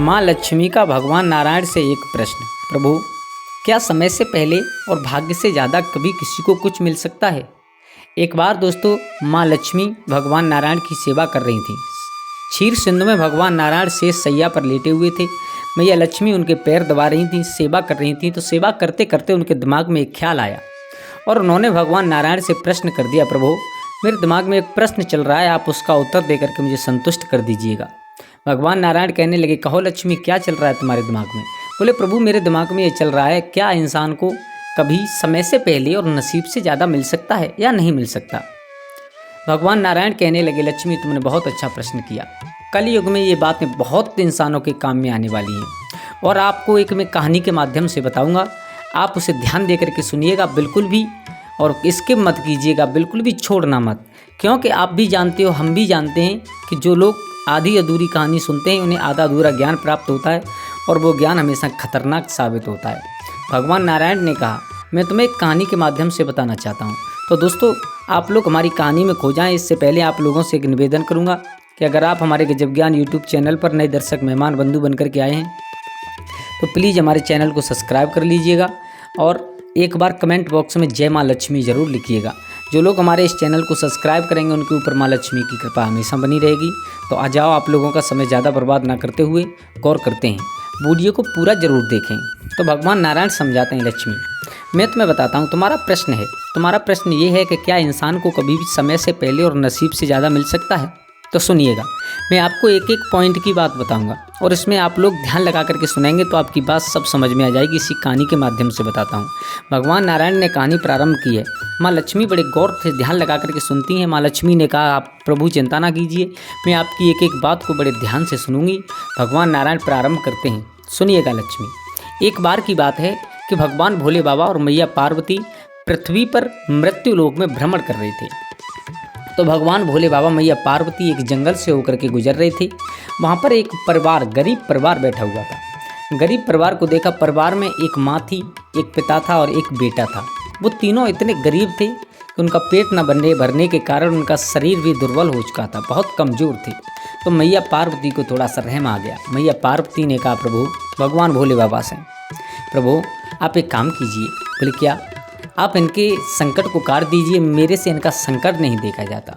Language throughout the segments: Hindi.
माँ लक्ष्मी का भगवान नारायण से एक प्रश्न। प्रभु, क्या समय से पहले और भाग्य से ज़्यादा कभी किसी को कुछ मिल सकता है? एक बार दोस्तों, माँ लक्ष्मी भगवान नारायण की सेवा कर रही थी। क्षीर सिंधु में भगवान नारायण शेष सैया पर लेटे हुए थे। मैया लक्ष्मी उनके पैर दबा रही थी, सेवा कर रही थी। तो सेवा करते करते उनके दिमाग में एक ख्याल आया और उन्होंने भगवान नारायण से प्रश्न कर दिया, प्रभु, मेरे दिमाग में एक प्रश्न चल रहा है, आप उसका उत्तर दे करके मुझे संतुष्ट कर दीजिएगा। भगवान नारायण कहने लगे, कहो लक्ष्मी, क्या चल रहा है तुम्हारे दिमाग में? बोले, प्रभु, मेरे दिमाग में ये चल रहा है, क्या इंसान को कभी समय से पहले और नसीब से ज़्यादा मिल सकता है या नहीं मिल सकता? भगवान नारायण कहने लगे, लक्ष्मी, तुमने बहुत अच्छा प्रश्न किया। कलयुग में ये बातें बहुत इंसानों के काम में आने वाली हैं और आपको एक मैं कहानी के माध्यम से बताऊंगा। आप उसे ध्यान दे करके सुनिएगा बिल्कुल भी, और स्किप मत कीजिएगा, बिल्कुल भी छोड़ना मत, क्योंकि आप भी जानते हो, हम भी जानते हैं कि जो लोग आधी अधूरी कहानी सुनते हैं उन्हें आधा अधूरा ज्ञान प्राप्त होता है और वो ज्ञान हमेशा खतरनाक साबित होता है। भगवान नारायण ने कहा, मैं तुम्हें एक कहानी के माध्यम से बताना चाहता हूँ। तो दोस्तों, आप लोग हमारी कहानी में खो जाएं। इससे पहले आप लोगों से एक निवेदन करूँगा कि अगर आप हमारे गजब ज्ञान यूट्यूब चैनल पर नए दर्शक मेहमान बंधु बनकर के आए हैं तो प्लीज़ हमारे चैनल को सब्सक्राइब कर लीजिएगा और एक बार कमेंट बॉक्स में जय माँ लक्ष्मी ज़रूर लिखिएगा। जो लोग हमारे इस चैनल को सब्सक्राइब करेंगे उनके ऊपर माँ लक्ष्मी की कृपा हमेशा बनी रहेगी। तो आ जाओ, आप लोगों का समय ज़्यादा बर्बाद ना करते हुए गौर करते हैं, वीडियो को पूरा ज़रूर देखें। तो भगवान नारायण समझाते हैं, लक्ष्मी, मैं तुम्हें बताता हूँ, तुम्हारा प्रश्न है। तुम्हारा प्रश्न ये है कि क्या इंसान को कभी भी समय से पहले और नसीब से ज़्यादा मिल सकता है? तो सुनिएगा, मैं आपको एक एक पॉइंट की बात बताऊंगा और इसमें आप लोग ध्यान लगा करके सुनेंगे तो आपकी बात सब समझ में आ जाएगी। इसी कहानी के माध्यम से बताता हूँ। भगवान नारायण ने कहानी प्रारंभ की है। माँ लक्ष्मी बड़े गौर से ध्यान लगा करके सुनती हैं। माँ लक्ष्मी ने कहा, आप प्रभु चिंता ना कीजिए, मैं आपकी एक एक बात को बड़े ध्यान से सुनूंगी। भगवान नारायण प्रारंभ करते हैं, सुनिएगा लक्ष्मी। एक बार की बात है कि भगवान भोले बाबा और मैया पार्वती पृथ्वी पर मृत्यु लोक में भ्रमण कर रहे थे। तो भगवान भोले बाबा मैया पार्वती एक जंगल से होकर के गुजर रहे थे। वहाँ पर एक परिवार, गरीब परिवार बैठा हुआ था। गरीब परिवार को देखा। परिवार में एक माँ थी, एक पिता था और एक बेटा था। वो तीनों इतने गरीब थे कि उनका पेट न भरने के कारण उनका शरीर भी दुर्बल हो चुका था, बहुत कमज़ोर थे। तो मैया पार्वती को थोड़ा सा रहम आ गया। मैया पार्वती ने कहा, प्रभु, भगवान भोले बाबा से, प्रभु, आप एक काम कीजिए। बोले, क्या? आप इनके संकट को काट दीजिए, मेरे से इनका संकट नहीं देखा जाता।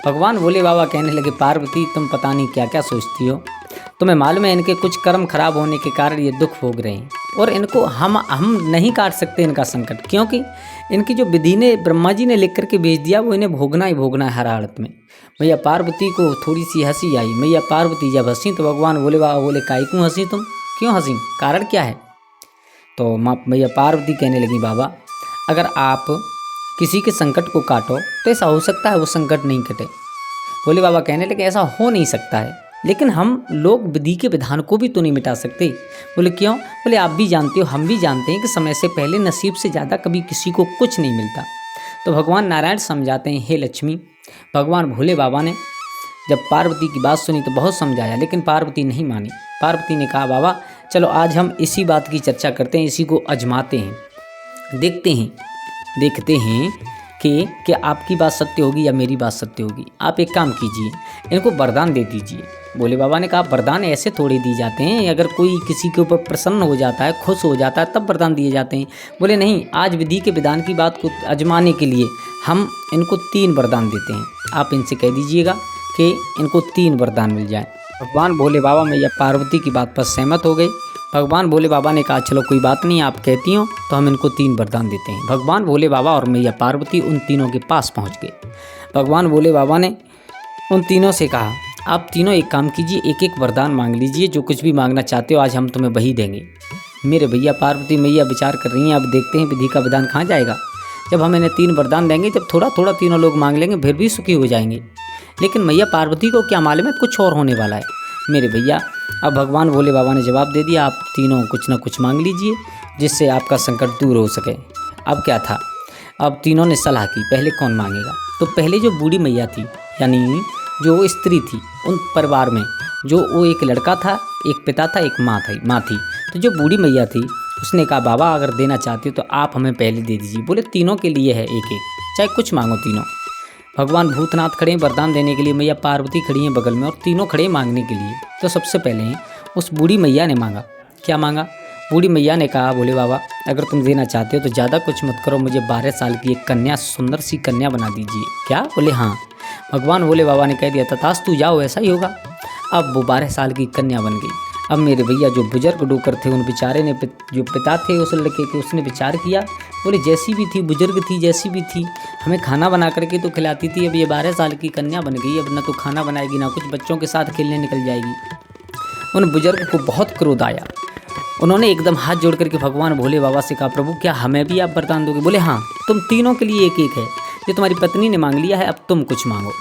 भगवान भोले बाबा कहने लगे, पार्वती, तुम पता नहीं क्या क्या सोचती हो। तुम्हें मालूम है इनके कुछ कर्म खराब होने के कारण ये दुख भोग रहे हैं और इनको हम नहीं काट सकते इनका संकट, क्योंकि इनकी जो विधि ने, ब्रह्मा जी ने लिख करके भेज दिया, वो इन्हें भोगना ही भोगना है हर हालत में। मैया पार्वती को थोड़ी सी हंसी आई। मैया पार्वती जब हंसी तो भगवान भोले बाबा बोले, काहे क्यों हंसी तुम? क्यों हंसी? कारण क्या है? तो मैया पार्वती कहने लगी, बाबा, अगर आप किसी के संकट को काटो तो ऐसा हो सकता है वो संकट नहीं कटे। भोले बाबा कहने लगे, ऐसा हो नहीं सकता है, लेकिन हम लोग विधि के विधान को भी तो नहीं मिटा सकते। बोले, क्यों? बोले, आप भी जानते हो, हम भी जानते हैं कि समय से पहले नसीब से ज़्यादा कभी किसी को कुछ नहीं मिलता। तो भगवान नारायण समझाते हैं, हे लक्ष्मी, भगवान भोले बाबा ने जब पार्वती की बात सुनी तो बहुत समझाया, लेकिन पार्वती नहीं मानी। पार्वती ने कहा, बाबा, चलो आज हम इसी बात की चर्चा करते हैं, इसी को आजमाते हैं, देखते हैं कि क्या आपकी बात सत्य होगी या मेरी बात सत्य होगी। आप एक काम कीजिए, इनको वरदान दे दीजिए। भोले बाबा ने कहा, वरदान ऐसे थोड़े दिए जाते हैं, अगर कोई किसी के ऊपर प्रसन्न हो जाता है, खुश हो जाता है, तब वरदान दिए जाते हैं। बोले, नहीं, आज विधि के विधान की बात को आजमाने के लिए हम इनको 3 वरदान देते हैं। आप इनसे कह दीजिएगा कि इनको 3 वरदान मिल जाए। भगवान भोले बाबा मैया पार्वती की बात पर सहमत हो गए। भगवान भोले बाबा ने कहा, चलो कोई बात नहीं, आप कहती हो तो हम इनको 3 वरदान देते हैं। भगवान भोले बाबा और मैया पार्वती उन तीनों के पास पहुंच गए। भगवान भोले बाबा ने उन तीनों से कहा, आप तीनों एक काम कीजिए, एक एक वरदान मांग लीजिए, जो कुछ भी मांगना चाहते हो आज हम तुम्हें वही देंगे। मेरे भैया पार्वती मैया विचार कर रही हैं, अब देखते हैं विधि का विधान कहाँ जाएगा। जब हम इन्हें 3 वरदान देंगे, जब थोड़ा थोड़ा तीनों लोग मांग लेंगे, फिर भी सुखी हो जाएंगे। लेकिन मैया पार्वती को क्या मालूम है कुछ और होने वाला है। मेरे भैया, अब भगवान भोले बाबा ने जवाब दे दिया, आप तीनों कुछ ना कुछ मांग लीजिए जिससे आपका संकट दूर हो सके। अब क्या था, अब तीनों ने सलाह की, पहले कौन मांगेगा। तो पहले जो बूढ़ी मैया थी, यानी जो स्त्री थी उन परिवार में, जो वो एक लड़का था, एक पिता था, एक माँ थी। तो जो बूढ़ी मैया थी उसने कहा, बाबा, अगर देना चाहती हो तो आप हमें पहले दे दीजिए। बोले, तीनों के लिए है एक एक, चाहे कुछ मांगो तीनों। भगवान भूतनाथ खड़े हैं वरदान देने के लिए, मैया पार्वती खड़ी हैं बगल में और तीनों खड़े मांगने के लिए। तो सबसे पहले उस बूढ़ी मैया ने मांगा। क्या मांगा? बूढ़ी मैया ने कहा, भोले बाबा अगर तुम देना चाहते हो तो ज़्यादा कुछ मत करो, मुझे 12 साल की एक कन्या, सुंदर सी कन्या बना दीजिए। क्या? बोले हाँ। भगवान भोले बाबा ने कह दिया, तथास्तु, जाओ, ऐसा ही होगा। अब वो 12 साल की कन्या बन गई। अब मेरे भैया जो बुजुर्ग डोकर थे, उन बेचारे ने, जो पिता थे उस लड़के के, उसने विचार किया, बोले जैसी भी थी, बुजुर्ग थी, जैसी भी थी, हमें खाना बना करके तो खिलाती थी, अब ये 12 साल की कन्या बन गई, अब ना तो खाना बनाएगी, ना कुछ बच्चों के साथ खेलने निकल जाएगी। उन बुजुर्ग को बहुत क्रोध आया। उन्होंने एकदम हाथ जोड़ करके भगवान भोले बाबा से कहा, प्रभु क्या हमें भी आप वरदान दोगे? बोले हाँ, तुम तीनों के लिए एक एक है, जो तुम्हारी पत्नी ने मांग लिया है, अब तुम कुछ मांगो।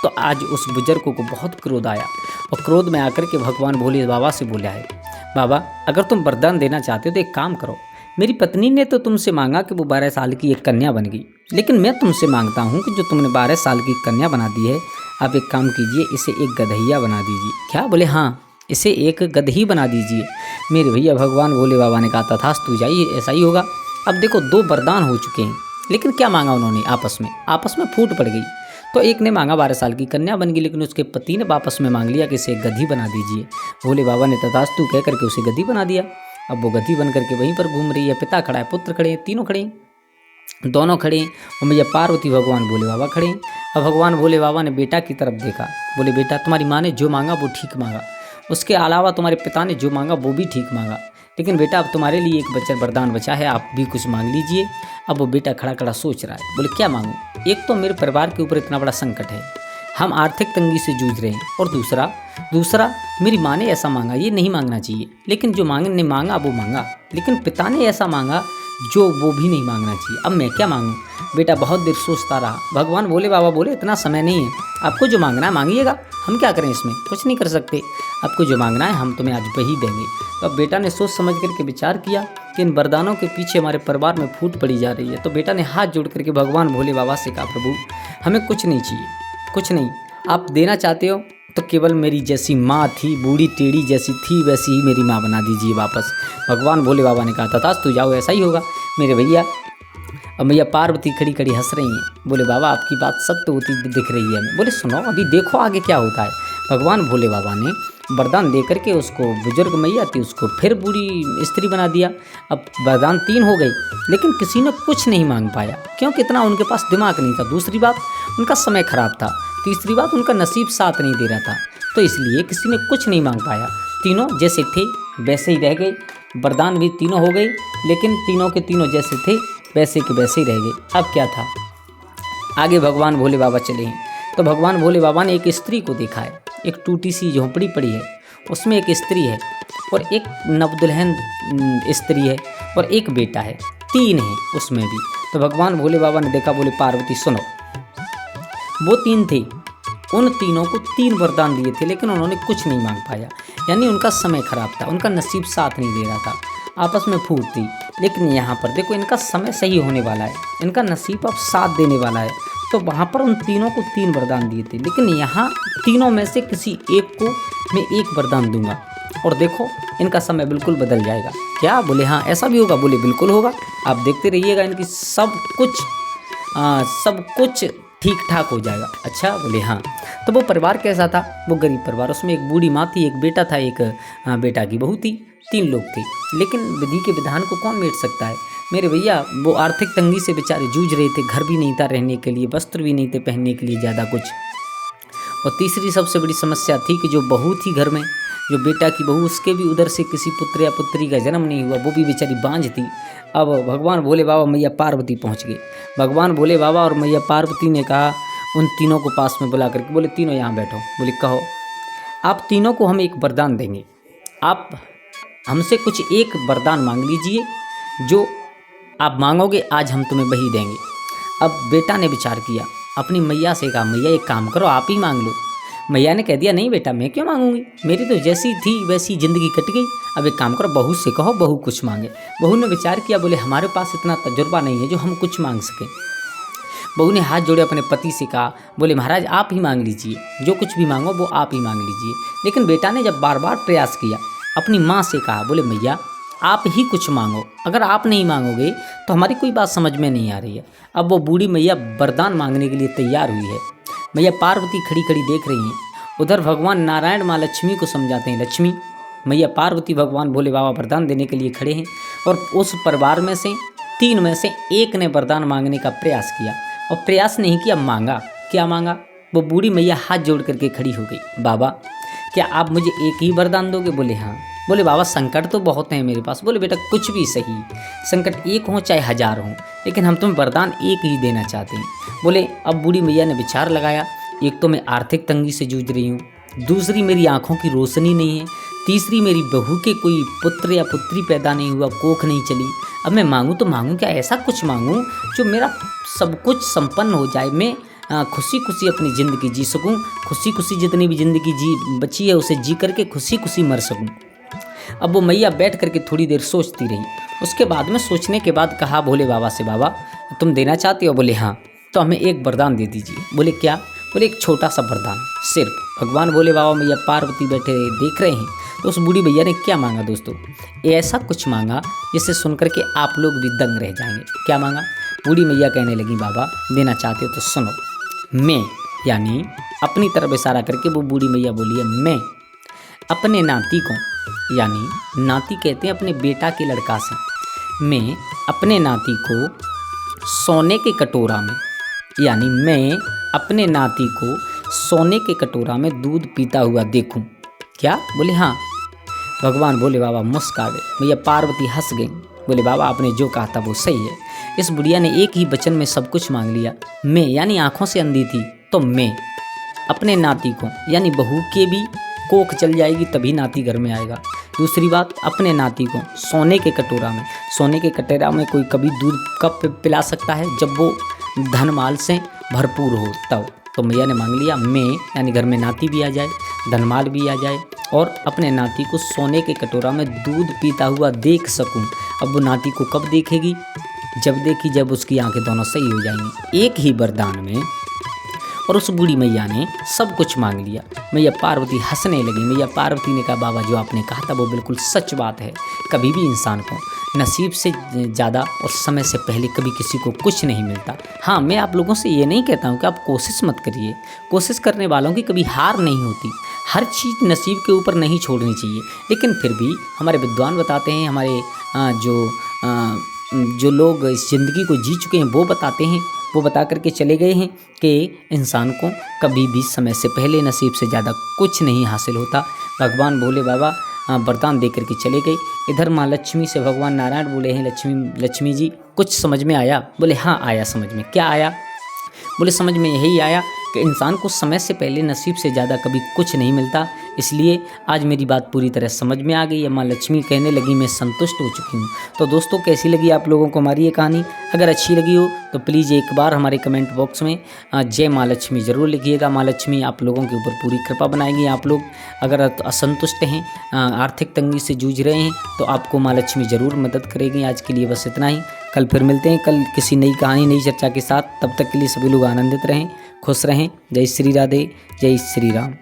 तो आज उस बुजुर्ग को बहुत क्रोध आया और क्रोध में आकर के भगवान भोले बाबा से बोला है, बाबा अगर तुम वरदान देना चाहते हो तो एक काम करो, मेरी पत्नी ने तो तुमसे मांगा कि वो 12 साल की एक कन्या बन गई, लेकिन मैं तुमसे मांगता हूँ कि जो तुमने 12 साल की कन्या बना दी है, आप एक काम कीजिए, इसे एक गधैया बना दीजिए। क्या? बोले हाँ, इसे एक गदही बना दीजिए। मेरे भैया भगवान भोले बाबा ने कहा, तथास्तु, जाइए, ऐसा ही होगा। अब देखो 2 वरदान हो चुके हैं, लेकिन क्या मांगा उन्होंने? आपस में फूट पड़ गई। तो एक ने मांगा 12 साल की कन्या बन गई, लेकिन उसके पति ने वापस में मांग लिया कि इसे गधी बना दीजिए। भोले बाबा ने तथास्तु कह करके उसे गधी बना दिया। अब वो गधी बन करके वहीं पर घूम रही है। पिता खड़ा है, पुत्र खड़े हैं, तीनों खड़े हैं, दोनों खड़े हैं, और मैया पार्वती भगवान भोले बाबा खड़े हैं। अब भगवान भोले बाबा ने बेटा की तरफ देखा, बोले बेटा तुम्हारी माँ ने जो मांगा वो ठीक मांगा, उसके अलावा तुम्हारे पिता ने जो मांगा वो भी ठीक मांगा, लेकिन बेटा अब तुम्हारे लिए एक वरदान बचा है, आप भी कुछ मांग लीजिए। अब वो बेटा खड़ा खड़ा सोच रहा है, बोले क्या मांगूं? एक तो मेरे परिवार के ऊपर इतना बड़ा संकट है, हम आर्थिक तंगी से जूझ रहे हैं, और दूसरा मेरी माँ ने ऐसा मांगा, ये नहीं मांगना चाहिए, लेकिन जो मांगने मांगा वो मांगा, लेकिन पिता ने ऐसा मांगा जो वो भी नहीं मांगना चाहिए, अब मैं क्या मांगूं? बेटा बहुत देर सोचता रहा। भगवान भोले बाबा बोले इतना समय नहीं है, आपको जो मांगना है मांगिएगा, हम क्या करें, इसमें कुछ नहीं कर सकते, आपको जो मांगना है हम तुम्हें आज वही देंगे। तो अब बेटा ने सोच समझ करके विचार किया कि इन वरदानों के पीछे हमारे परिवार में फूट पड़ी जा रही है। तो बेटा ने हाथ जोड़ करके भगवान भोले बाबा से कहा, प्रभु हमें कुछ नहीं चाहिए, कुछ नहीं, आप देना चाहते हो तो केवल मेरी जैसी माँ थी, बूढ़ी टेढ़ी जैसी थी, वैसी ही मेरी माँ बना दीजिए वापस। भगवान भोले बाबा ने कहा, तथास्तु, जाओ, ऐसा ही होगा। मेरे भैया अब मैया पार्वती खड़ी खड़ी हंस रही हैं। बोले बाबा आपकी बात सत्य होती दिख रही है हमें। बोले सुनो, अभी देखो आगे क्या होता है। भगवान भोले बाबा ने वरदान दे करके उसको, बुजुर्ग मैया थी उसको फिर बूढ़ी स्त्री बना दिया। अब वरदान 3 हो गई, लेकिन किसी ने कुछ नहीं मांग पाया, क्योंकि इतना उनके पास दिमाग नहीं था। दूसरी बात, उनका समय खराब था। तीसरी बात, उनका नसीब साथ नहीं दे रहा था, तो इसलिए किसी ने कुछ नहीं मांग पाया। तीनों जैसे थे वैसे ही रह गए। वरदान भी तीनों हो गई, लेकिन तीनों के तीनों जैसे थे वैसे के वैसे ही रह गए। अब क्या था, आगे भगवान भोले बाबा चले हैं, तो भगवान भोले बाबा ने एक स्त्री को देखा है। एक टूटी सी झोंपड़ी पड़ी है, उसमें एक स्त्री है और एक नवदुल्हन स्त्री है और एक बेटा है, 3 है उसमें भी। तो भगवान भोले बाबा ने देखा, बोले पार्वती सुनो, वो 3 थे, उन तीनों को 3 वरदान दिए थे, लेकिन उन्होंने कुछ नहीं मांग पाया। यानी उनका समय खराब था, उनका नसीब साथ नहीं दे रहा था, आपस में फूट थी। लेकिन यहाँ पर देखो, इनका समय सही होने वाला है, इनका नसीब अब साथ देने वाला है। तो वहाँ पर उन तीनों को 3 वरदान दिए थे, लेकिन यहाँ तीनों में से किसी एक को मैं 1 वरदान दूंगा, और देखो इनका समय बिल्कुल बदल जाएगा। क्या? बोले हाँ, ऐसा भी होगा। बोले बिल्कुल होगा, आप देखते रहिएगा, इनकी सब कुछ ठीक ठाक हो जाएगा। अच्छा? बोले हाँ। तो वो परिवार कैसा था? वो गरीब परिवार, उसमें एक बूढ़ी माँ थी, एक बेटा था, एक बेटा की बहू थी, 3 लोग थे। लेकिन विधि के विधान को कौन मेट सकता है मेरे भैया। वो आर्थिक तंगी से बेचारे जूझ रहे थे, घर भी नहीं था रहने के लिए, वस्त्र भी नहीं थे पहनने के लिए ज़्यादा कुछ। और तीसरी सबसे बड़ी समस्या थी कि जो बहू थी घर में, जो बेटा की बहू, उसके भी उधर से किसी पुत्र या पुत्री का जन्म नहीं हुआ, वो भी बेचारी बांझ थी। अब भगवान भोले बाबा मैया पार्वती पहुंच गए। भगवान भोले बाबा और मैया पार्वती ने कहा, उन तीनों को पास में बुला करके बोले, तीनों यहाँ बैठो। बोले कहो, आप तीनों को हम एक वरदान देंगे, आप हमसे कुछ एक वरदान मांग लीजिए, जो आप मांगोगे आज हम तुम्हें वही देंगे। अब बेटा ने विचार किया, अपनी मैया से कहा, मैया एक काम करो, आप ही मांग लो। मैया ने कह दिया, नहीं बेटा मैं क्यों मांगूंगी, मेरी तो जैसी थी वैसी ज़िंदगी कट गई, अब एक काम करो, बहू से कहो, बहू कुछ मांगे। बहू ने विचार किया, बोले हमारे पास इतना तजुर्बा नहीं है जो हम कुछ मांग सकें। बहू ने हाथ जोड़े अपने पति से कहा, बोले महाराज आप ही मांग लीजिए, जो कुछ भी मांगो वो आप ही मांग लीजिए। लेकिन बेटा ने जब बार बार प्रयास किया, अपनी माँ से कहा, बोले मैया आप ही कुछ मांगो, अगर आप नहीं मांगोगे तो हमारी कोई बात समझ में नहीं आ रही है। अब वो बूढ़ी मैया वरदान मांगने के लिए तैयार हुई है। मैया पार्वती खड़ी खड़ी देख रही हैं। उधर भगवान नारायण माँ लक्ष्मी को समझाते हैं, लक्ष्मी मैया पार्वती भगवान भोले बाबा वरदान देने के लिए खड़े हैं और उस परिवार में से 3 में से एक ने वरदान मांगने का प्रयास किया और प्रयास नहीं किया, मांगा। क्या मांगा? वो बूढ़ी मैया हाथ जोड़ करके खड़ी हो गई, बाबा क्या आप मुझे एक ही वरदान दोगे? बोले हाँ। बोले बाबा संकट तो बहुत हैं मेरे पास। बोले बेटा कुछ भी सही, संकट एक हो चाहे 1000 हो, लेकिन हम तुम्हें वरदान एक ही देना चाहते हैं। बोले अब बूढ़ी मैया ने विचार लगाया, एक तो मैं आर्थिक तंगी से जूझ रही हूँ, दूसरी मेरी आंखों की रोशनी नहीं है, तीसरी मेरी बहू के कोई पुत्र या पुत्री पैदा नहीं हुआ, कोख नहीं चली। अब मैं मांगूँ तो मांगूँ क्या? ऐसा कुछ मांगूँ जो मेरा सब कुछ संपन्न हो जाए, मैं खुशी खुशी अपनी ज़िंदगी जी सकूं, खुशी खुशी जितनी भी ज़िंदगी जी बची है उसे जी करके खुशी खुशी मर सकूं। अब वो मैया बैठ करके थोड़ी देर सोचती रही। उसके बाद में सोचने के बाद कहा भोले बाबा से, बाबा तुम देना चाहते हो? बोले हाँ। तो हमें एक वरदान दे दीजिए। बोले क्या? बोले एक छोटा सा वरदान सिर्फ। भगवान भोले बाबा मैया पार्वती बैठे देख रहे हैं। तो उस बूढ़ी भैया ने क्या मांगा दोस्तों? ऐसा कुछ मांगा जिसे सुनकर के आप लोग भी दंग रह जाएंगे। क्या मांगा? बूढ़ी मैया कहने लगी, बाबा देना चाहते हो तो सुनो। मैं यानी अपनी तरफ इशारा करके वो बूढ़ी मैया बोली है, मैं अपने नाती को, यानी नाती कहते हैं अपने बेटा के लड़का से, मैं अपने नाती को सोने के कटोरा में, यानी मैं अपने नाती को सोने के कटोरा में दूध पीता हुआ देखूं। क्या? बोले हाँ। भगवान भोले बाबा मुस्कुरा गए, मैया पार्वती हंस गई। बोले बाबा आपने जो कहा था वो सही है। इस बुढ़िया ने एक ही वचन में सब कुछ मांग लिया। मैं यानी आंखों से अंधी थी तो मैं अपने नाती को, यानी बहू के भी कोख चल जाएगी तभी नाती घर में आएगा। दूसरी बात, अपने नाती को सोने के कटोरा में, सोने के कटोरा में कोई कभी दूध कब पिला सकता है? जब वो धन माल से भरपूर हो तब। तो मैया ने मांग लिया, मैं यानी घर में नाती भी आ जाए, धनमाल भी आ जाए और अपने नाती को सोने के कटोरा में दूध पीता हुआ देख सकूं। अब वो नाती को कब देखेगी? जब देखी जब उसकी आंखें दोनों सही हो जाएंगी। एक ही वरदान में। और उस बूढ़ी मैया ने सब कुछ मांग लिया। मैया पार्वती हंसने लगी। मैया पार्वती ने कहा, बाबा जो आपने कहा था वो बिल्कुल सच बात है। कभी भी इंसान को नसीब से ज़्यादा और समय से पहले कभी किसी को कुछ नहीं मिलता। हाँ, मैं आप लोगों से ये नहीं कहता हूँ कि आप कोशिश मत करिए, कोशिश करने वालों की कभी हार नहीं होती। हर चीज़ नसीब के ऊपर नहीं छोड़नी चाहिए, लेकिन फिर भी हमारे विद्वान बताते हैं, हमारे जो लोग इस ज़िंदगी को जी चुके हैं वो बताते हैं, वो बता करके चले गए हैं कि इंसान को कभी भी समय से पहले नसीब से ज़्यादा कुछ नहीं हासिल होता। भगवान भोले बाबा वरदान दे करके चले गए। इधर माँ लक्ष्मी से भगवान नारायण बोले हैं, लक्ष्मी जी कुछ समझ में आया? बोले हाँ आया समझ में। क्या आया? बोले समझ में यही आया कि इंसान को समय से पहले नसीब से ज़्यादा कभी कुछ नहीं मिलता। इसलिए आज मेरी बात पूरी तरह समझ में आ गई है। माँ लक्ष्मी कहने लगी, मैं संतुष्ट हो चुकी हूँ। तो दोस्तों कैसी लगी आप लोगों को हमारी ये कहानी? अगर अच्छी लगी हो तो प्लीज़ एक बार हमारे कमेंट बॉक्स में जय माँ लक्ष्मी ज़रूर लिखिएगा। माँ लक्ष्मी आप लोगों के ऊपर पूरी कृपा बनाएगी। आप लोग अगर असंतुष्ट हैं, आर्थिक तंगी से जूझ रहे हैं तो आपको माँ लक्ष्मी ज़रूर मदद करेगी। आज के लिए बस इतना ही। कल फिर मिलते हैं, कल किसी नई कहानी नई चर्चा के साथ। तब तक के लिए सभी लोग आनंदित रहें, खुश रहें। जय श्री राधे, जय श्री राम।